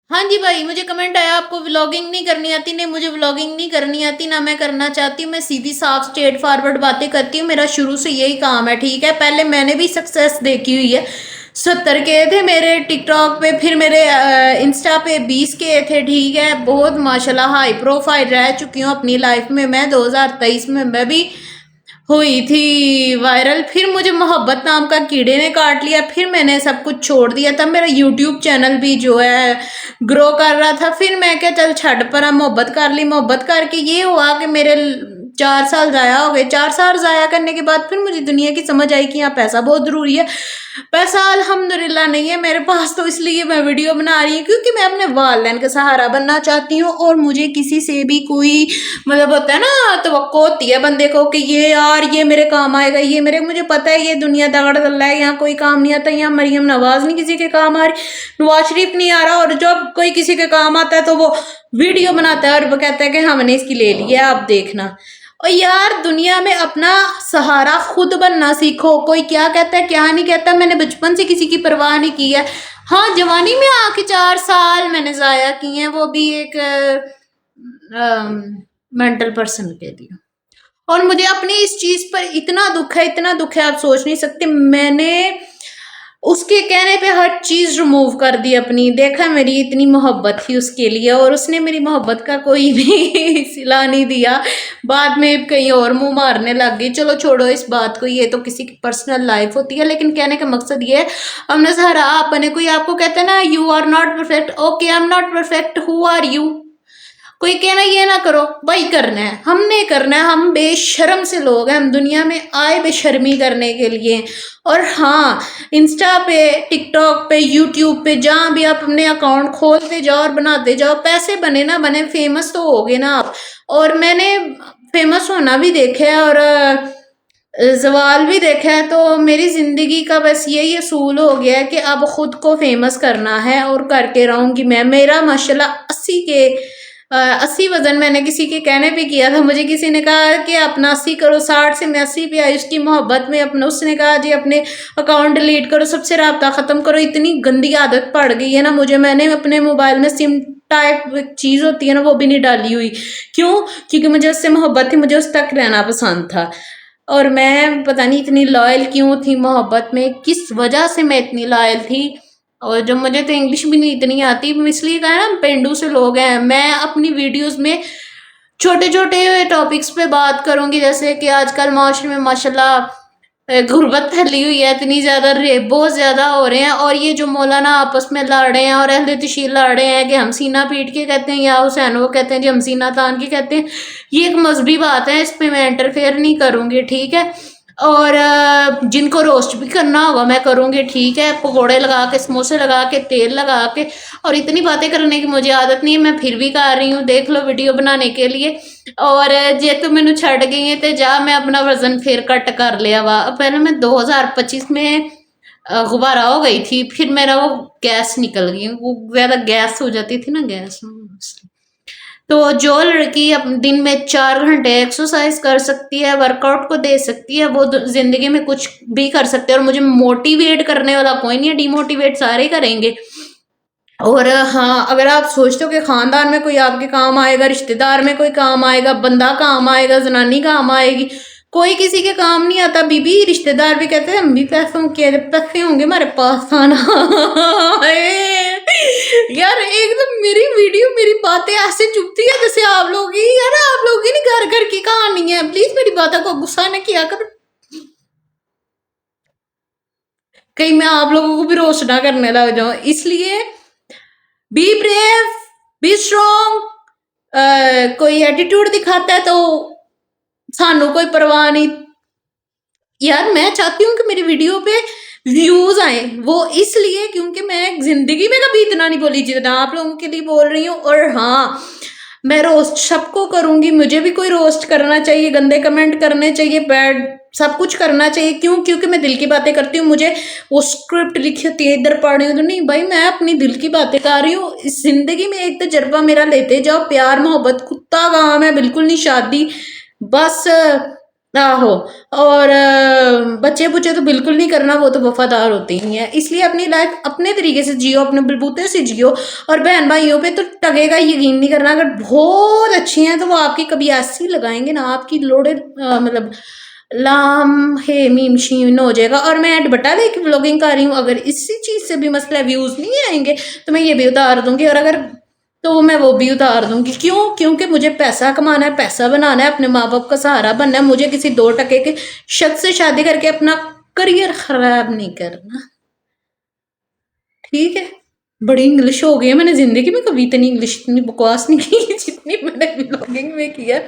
हाँ जी भाई, मुझे कमेंट आया आपको व्लॉगिंग नहीं करनी आती। नहीं, मुझे व्लॉगिंग नहीं करनी आती, ना मैं करना चाहती हूँ। मैं सीधी साफ स्ट्रेट फॉरवर्ड बातें करती हूँ। मेरा शुरू से यही काम है, ठीक है। पहले मैंने भी सक्सेस देखी हुई है। 70 के थे मेरे टिकटॉक पे, फिर मेरे इंस्टा पे 20 के थे, ठीक है। बहुत माशाल्लाह हाई प्रोफाइल रह चुकी हूँ अपनी लाइफ में। मैं 2023 में मैं भी हुई थी वायरल। फिर मुझे मोहब्बत नाम का कीड़े ने काट लिया, फिर मैंने सब कुछ छोड़ दिया। तब मेरा यूट्यूब चैनल भी जो है ग्रो कर रहा था। फिर मैं क्या, चल छड़ पर, मोहब्बत कर ली। मोहब्बत करके ये हुआ कि मेरे 4 साल जाया हो गए। 4 साल जाया करने के बाद फिर मुझे दुनिया की समझ आई कि यहाँ पैसा बहुत जरूरी है। पैसा अल्हम्दुलिल्लाह नहीं है मेरे पास, तो इसलिए मैं वीडियो बना रही हूँ, क्योंकि मैं अपने वालिदैन का सहारा बनना चाहती हूँ। और मुझे किसी से भी कोई मतलब होता है ना, तवक्को होती है बंदे को कि ये यार ये मेरे काम आएगा, ये मेरे, मुझे पता है ये दुनिया दगड़ दल्ला है, यहाँ कोई काम नहीं आता। यहाँ मरियम नवाज नहीं किसी के काम आ रही, नवाज शरीफ नहीं आ रहा, और जब कोई किसी के काम आता है तो वो वीडियो बनाता है और वो कहता है कि हमने इसकी ले लिया, आप देखना। और यार दुनिया में अपना सहारा खुद बनना सीखो। कोई क्या कहता है क्या नहीं कहता, मैंने बचपन से किसी की परवाह नहीं की है। हाँ, जवानी में आके 4 साल मैंने जाया किए हैं, वो भी एक मेंटल पर्सन के लिए। और मुझे अपनी इस चीज पर इतना दुख है, इतना दुख है, आप सोच नहीं सकते। मैंने उसके कहने पे हर चीज रिमूव कर दी अपनी। देखा, मेरी इतनी मोहब्बत थी उसके लिए, और उसने मेरी मोहब्बत का कोई भी सिला नहीं दिया। बाद में कहीं और मुंह मारने लग गई। चलो छोड़ो इस बात को, ये तो किसी की पर्सनल लाइफ होती है। लेकिन कहने का मकसद ये है, हमने सहारा आप बने। कोई आपको कहता है ना you are not perfect, okay I am not perfect, who are you. कोई कहना ये ना करो भाई, करना है हमने करना है। हम बेशर्म से लोग हैं, हम दुनिया में आए बेशर्मी करने के लिए। और हाँ, इंस्टा पे, टिकटॉक पे, यूट्यूब पे, जहाँ भी आप अपने अकाउंट खोलते जाओ और बनाते जाओ, पैसे बने ना बने, फेमस तो हो गए ना आप। और मैंने फेमस होना भी देखा है और जवाल भी देखा है। तो मेरी जिंदगी का बस यही असूल हो गया है कि अब खुद को फेमस करना है, और करके रहूंगी मैं। मेरा माशाल्लाह 80 वजन मैंने किसी के कहने पे किया था। मुझे किसी ने कहा कि अपना 80 करो, 60 से मैं 80 पे आई। उसकी मोहब्बत में अपना उसने कहा जी अपने अकाउंट डिलीट करो, सबसे रब्ता खत्म करो। इतनी गंदी आदत पड़ गई है ना मुझे। मैंने अपने मोबाइल में सिम टाइप चीज होती है ना, वो भी नहीं डाली हुई। क्यों? क्योंकि मुझे उससे मोहब्बत थी, मुझे उस तक रहना पसंद था। और मैं पता नहीं इतनी लॉयल क्यों थी मोहब्बत में, किस वजह से मैं इतनी लॉयल थी। और जब मुझे तो इंग्लिश भी नहीं इतनी आती, इसलिए कहा ना पेंडू से लोग हैं। मैं अपनी वीडियोस में छोटे छोटे टॉपिक्स पे बात करूंगी, जैसे कि आजकल माशरे में माशाल्लाह गुर्बत फैली हुई है, इतनी ज्यादा रेप बहुत ज्यादा हो रहे हैं। और ये जो मौलाना आपस में लड़ रहे हैं और अहले तशीर लड़ रहे हैं कि हम सीना पीट के कहते हैं, या हुसैन वो कहते हैं जी हम सीना तान के कहते हैं, ये एक मजहबी बात है, इस पे मैं इंटरफेयर नहीं करूंगी, ठीक है। और जिनको रोस्ट भी करना होगा मैं करूंगी, ठीक है। पकौड़े लगा के, समोसे लगा के, तेल लगा के, और इतनी बातें करने की मुझे आदत नहीं है, मैं फिर भी कर रही हूँ। देख लो वीडियो बनाने के लिए। और जे तू मैनू छड़ गई है तो जा, मैं अपना वजन फिर कट कर लिया वा। पहले मैं 2025 में गुब्बारा हो गई थी, फिर मेरा वो गैस निकल गई, वो ज्यादा गैस हो जाती थी ना, गैस। तो जो लड़की दिन में 4 घंटे एक्सरसाइज कर सकती है, वर्कआउट को दे सकती है, वो जिंदगी में कुछ भी कर सकते हैं। और मुझे मोटिवेट करने वाला कोई नहीं है, डिमोटिवेट सारे करेंगे। और हाँ, अगर आप सोचते हो कि खानदान में कोई आपके काम आएगा, रिश्तेदार में कोई काम आएगा, बंदा काम आएगा, जनानी काम आएगी, कोई किसी के काम नहीं आता। बीबी रिश्तेदार भी कहते हैं हम भी पैसों के, जब पैसे होंगे हमारे पास आना। यार एकदम मेरी वीडियो, मेरी बातें ऐसे चुभती है जैसे आप लोग ही, यार आप लोग ही नहीं, घर घर की कहानी है। प्लीज मेरी बातों को गुस्सा न किया कर, कहीं मैं आप लोगों को भी रोस्ट ना करने लग जाऊं। इसलिए बी ब्रेव, बी स्ट्रॉन्ग। कोई एटीट्यूड दिखाता है तो सानू कोई परवाह नहीं। यार मैं चाहती हूँ कि मेरी वीडियो पे व्यूज आए, वो इसलिए क्योंकि मैं जिंदगी में कभी इतना नहीं बोली जितना आप लोगों के लिए बोल रही हूँ। और हाँ, मैं रोस्ट सबको करूंगी, मुझे भी कोई रोस्ट करना चाहिए, गंदे कमेंट करने चाहिए, बैड सब कुछ करना चाहिए। क्यों? क्योंकि मैं दिल की बातें करती हूँ। मुझे वो स्क्रिप्ट लिखी होती है, इधर पढ़ रही हूँ तो नहीं भाई, मैं अपनी दिल की बातें कर रही हूँ। इस जिंदगी में एक तजर्बा मेरा लेते जाओ, प्यार मोहब्बत कुत्ता काम है, बिल्कुल नहीं शादी। बस आहो। और बच्चे बुच्चे तो बिल्कुल नहीं करना, वो तो वफादार होते ही नहीं है। इसलिए अपनी लाइफ अपने तरीके से जियो, अपने बलबूते से जियो। और बहन भाइयों पे तो टगे का यकीन नहीं करना। अगर बहुत अच्छी हैं तो वो आपकी कभी ऐसी लगाएंगे ना, आपकी लोड़े मतलब लाम हे मीम शीन हो जाएगा। और मैं दुपट्टा दे के व्लॉगिंग कर रही हूँ, अगर इसी चीज से भी मसला व्यूज नहीं आएंगे तो मैं ये भी उतार दूंगी। और अगर तो मैं वो भी उतार दूंगी। क्यों? क्योंकि मुझे पैसा कमाना है, पैसा बनाना है, अपने माँ बाप का सहारा बनना है। मुझे किसी 2 टके के शख्स से शादी करके अपना करियर खराब नहीं करना। ठीक है, बड़ी इंग्लिश हो गई है। मैंने जिंदगी में कभी इतनी इंग्लिश, इतनी बकवास नहीं की जितनी मैंने व्लॉगिंग में की है।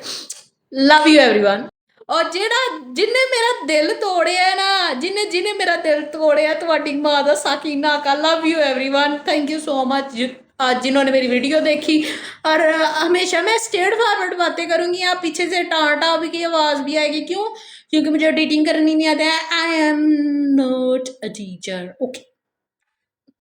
Love you everyone. और जेड़ा जिन्हें मेरा दिल तोड़िया है ना, जिन्हें जिन्हें मेरा दिल तोड़िया, ਤੁਹਾਡੀ माँ ਦਾ साकीना का love you everyone. Thank you so much आज जिन्होंने मेरी वीडियो देखी। और हमेशा मैं स्ट्रेट फॉरवर्ड बातें करूंगी, आप पीछे से टाटा भी की आवाज़ भी आएगी। क्यों? क्योंकि मुझे एडिटिंग करनी नहीं आता है। आई am not a teacher. Okay.